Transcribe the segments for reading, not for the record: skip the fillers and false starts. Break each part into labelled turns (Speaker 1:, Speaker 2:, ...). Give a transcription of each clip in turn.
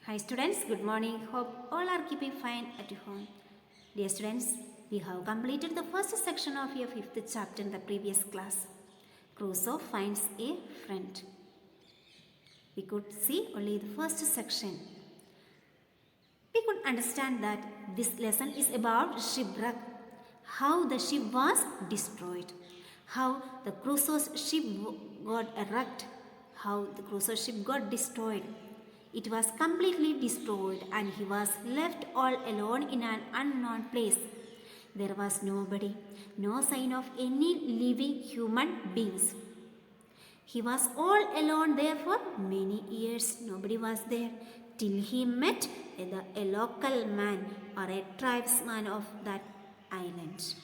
Speaker 1: Hi students, good morning. Hope all are keeping fine at home. Dear students, we have completed the first section of your fifth chapter in the previous class. Crusoe finds a friend. We could see only the first section. We could understand that this lesson is about shipwreck, how the ship was destroyed, how the Crusoe's ship got wrecked, how the Crusoe's ship got destroyed. It was completely destroyed and he was left all alone in an unknown place. There was nobody, no sign of any living human beings. He was all alone there for many years. Nobody was there till he met a local man or a tribesman of that island.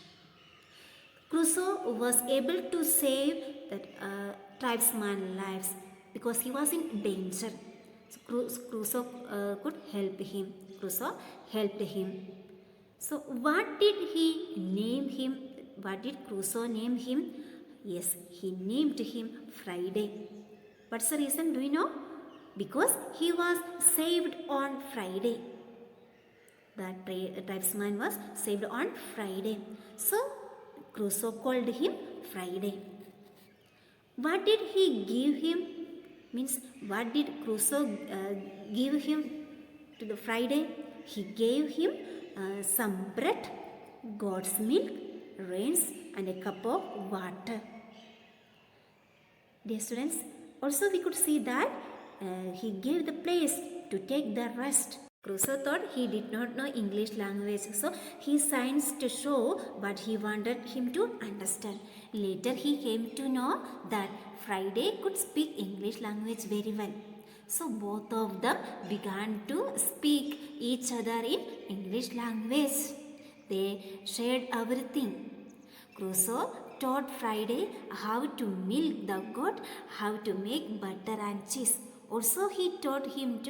Speaker 1: Crusoe was able to save that tribesman's lives because he was in danger. So Crusoe could help him. Crusoe helped him. So what did he name him? What did Crusoe name him? Yes, he named him Friday. What's the reason? Do you know? Because he was saved on Friday. That tribesman was saved on Friday. So Crusoe called him Friday. What did he give him? Means what did Crusoe give him to the Friday? He gave him some bread, goat's milk, rains and a cup of water. Dear students, also we could see that he gave the place to take the rest. Crusoe thought he did not know English language, so he signs to show what he wanted him to understand. Later he came to know that Friday could speak English language very well. So both of them began to speak each other in English language. They shared everything. Crusoe taught Friday how to milk the goat, how to make butter and cheese. Also, he taught him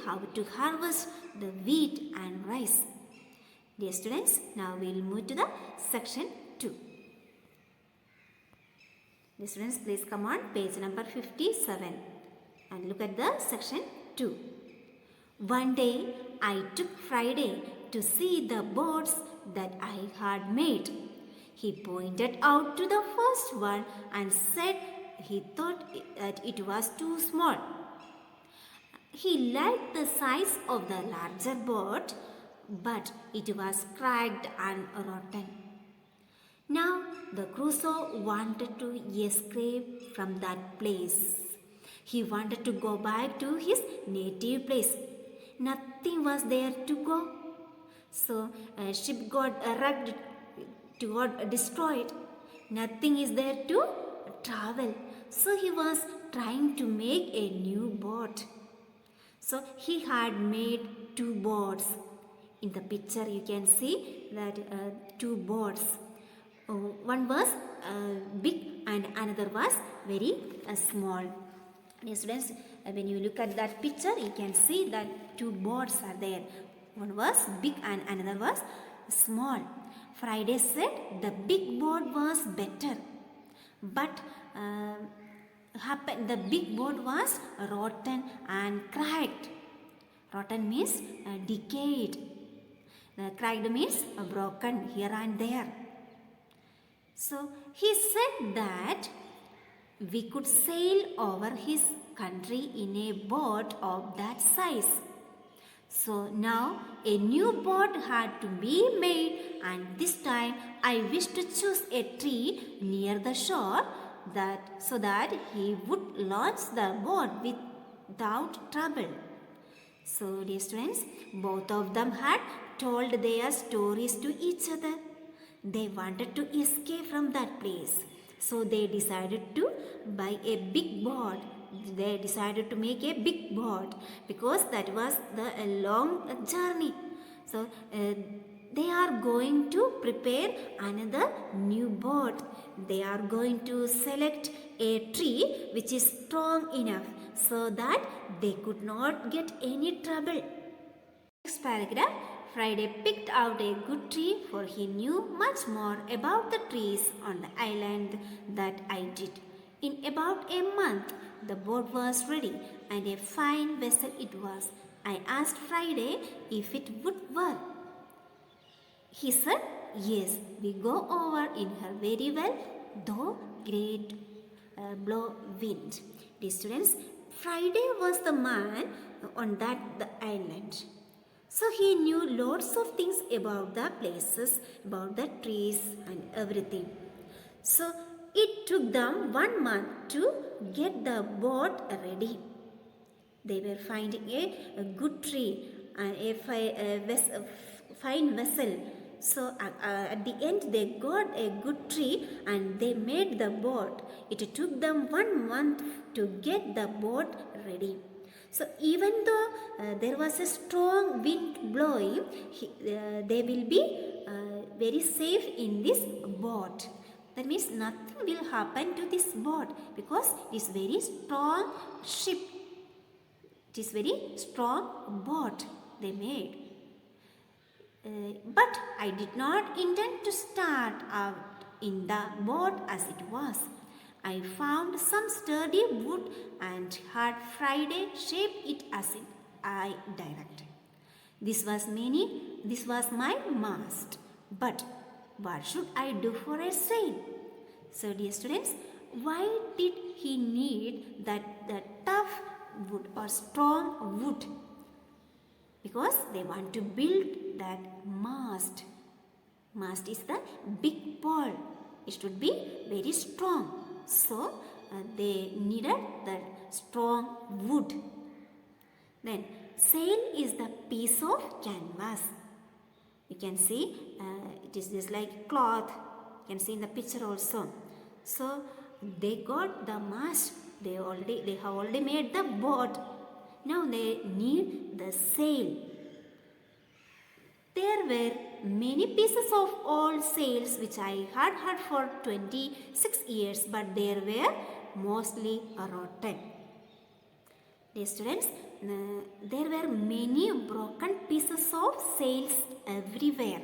Speaker 1: how to harvest the wheat and rice. Dear students, now we will move to the section 2. Dear students, please come on page number 57 and look at the section 2. One day, I took Friday to see the boats that I had made. He pointed out to the first one and said he thought that it was too small. He liked the size of the larger boat, but it was cracked and rotten. Now the Crusoe wanted to escape from that place. He wanted to go back to his native place. Nothing was there to go. So a ship got wrecked, got destroyed. Nothing is there to travel. So he was trying to make a new boat. So he had made 2 boats. In the picture you can see that 2 boats. One was big and another was very small. Dear students, when you look at that picture, you can see that 2 boats are there. One was big and another was small. Friday said the big boat was better, but the big boat was rotten and cracked. Rotten means decayed. Cracked means broken here and there. So he said that we could sail over his country in a boat of that size. So now a new boat had to be made, and this time I wished to choose a tree near the shore so that he would launch the boat without trouble. So dear students, both of them had told their stories to each other. They wanted to escape from that place. So they decided to buy a big boat. They decided to make a big boat because that was a long journey. So they are going to prepare another new boat. They are going to select a tree which is strong enough so that they could not get any trouble. Next paragraph. Friday picked out a good tree, for he knew much more about the trees on the island that I did. In about a month, the boat was ready and a fine vessel it was. I asked Friday if it would work. He said, yes, we go over in her very well, though great blow wind. Dear students, Friday was the man on the island. So he knew lots of things about the places, about the trees and everything. So it took them 1 month to get the boat ready. They were finding a good tree and a fine vessel. So at the end they got a good tree and they made the boat. It took them 1 month to get the boat ready. So even though there was a strong wind blowing, they will be very safe in this boat. That means nothing will happen to this boat because it is very strong ship. It is very strong boat they made. But I did not intend to start out in the boat as it was. I found some sturdy wood and had Friday shape it as I directed. This was my mast. But what should I do for a sail? So dear students, why did he need the tough wood or strong wood? Because they want to build that mast. Mast is the big pole. It should be very strong. So they needed that strong wood. Then sail is the piece of canvas. You can see it is just like cloth. You can see in the picture also. So they got the mast. They have already made the boat. Now they need the sail. There were many pieces of old sails which I had had for 26 years, but they were mostly rotten. Dear students, there were many broken pieces of sails everywhere.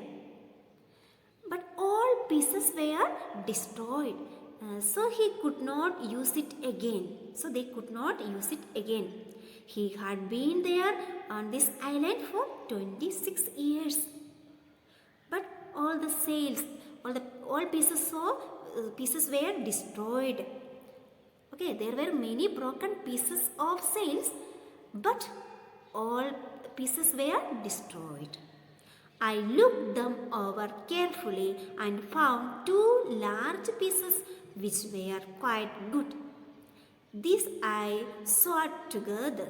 Speaker 1: But all pieces were destroyed. So he could not use it again. So they could not use it again. He had been there on this island for 26 years. But all the sails, all pieces were destroyed. Okay, there were many broken pieces of sails, but all pieces were destroyed. I looked them over carefully and found 2 large pieces which were quite good. These I sewed together.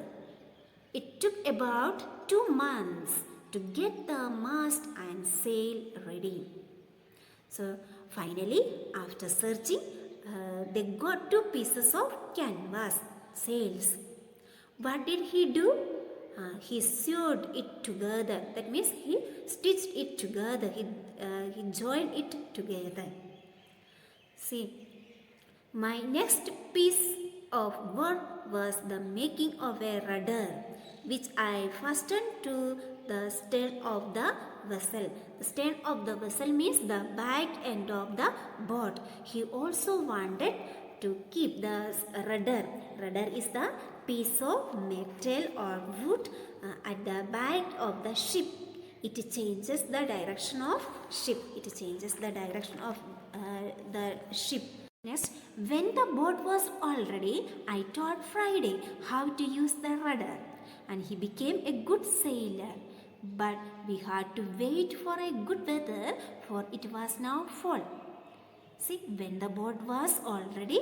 Speaker 1: It took about 2 months to get the mast and sail ready. So finally, after searching, they got 2 pieces of canvas, sails. What did he do? He sewed it together. That means he stitched it together. He joined it together. See, my next piece of work was the making of a rudder, which I fastened to the stern of the vessel. The stern of the vessel means the back end of the boat. He also wanted to keep the rudder. Rudder is the piece of metal or wood at the back of the ship. It changes the direction of ship. It changes the direction of the ship. Next, when the boat was all ready, I taught Friday how to use the rudder, and he became a good sailor. But we had to wait for a good weather, for it was now fall. See, when the boat was all ready,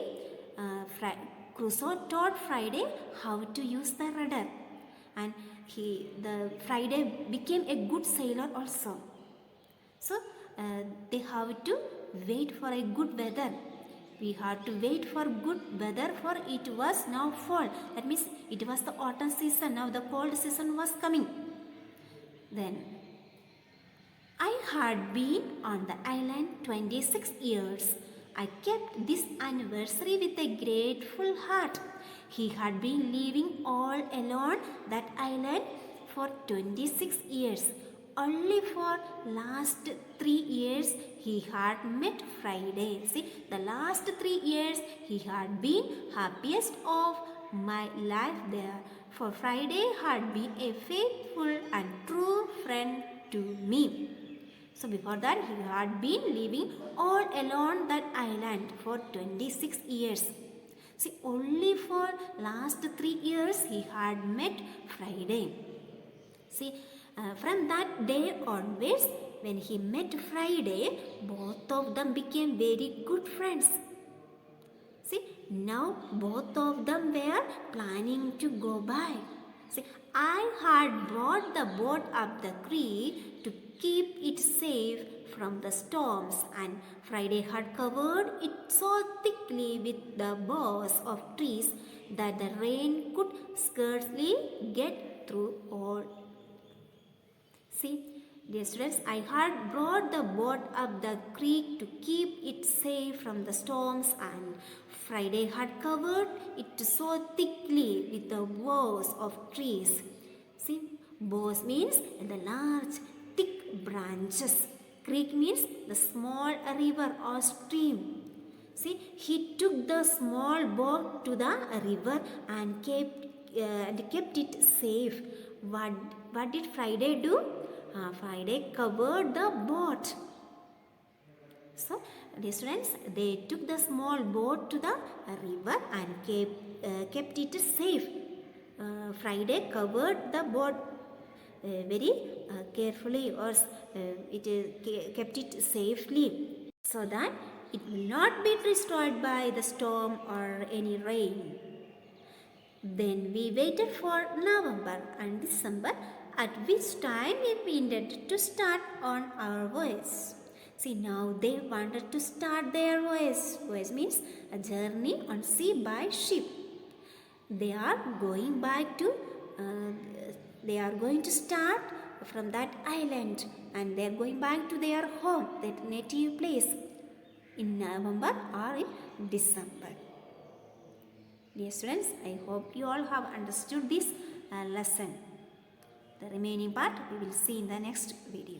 Speaker 1: Crusoe taught Friday how to use the rudder, and Friday became a good sailor also. So they have to wait for a good weather. We had to wait for good weather, for it was now fall. That means it was the autumn season. Now the cold season was coming. Then I had been on the island 26 years. I kept this anniversary with a grateful heart. He had been living all alone that island for 26 years. only for last 3 years he had met Friday. See, the last 3 years he had been happiest of my life there. For Friday had been a faithful and true friend to me. So before that he had been living all alone that island for 26 years. See, only for last 3 years he had met Friday. See, from that day onwards, when he met Friday, both of them became very good friends. See, now both of them were planning to go by. See, I had brought the boat up the creek to keep it safe from the storms, and Friday had covered it so thickly with the boughs of trees that the rain could scarcely get through all. See, dear students, I had brought the boat up the creek to keep it safe from the storms, and Friday had covered it so thickly with the boughs of trees. See, boughs means the large, thick branches. Creek means the small river or stream. See, he took the small boat to the river and kept it safe. What did Friday do? Friday covered the boat. So, dear students, they took the small boat to the river and kept it safe. Friday covered the boat very carefully, or kept it safely, so that it will not be destroyed by the storm or any rain. Then we waited for November and December, at which time we intended to start on our voyage. See, now they wanted to start their voyage. Voyage means a journey on sea by ship. They are going to start from that island, and they are going back to their home, their native place, in November or in December. Dear students, I hope you all have understood this lesson. The remaining part we will see in the next video.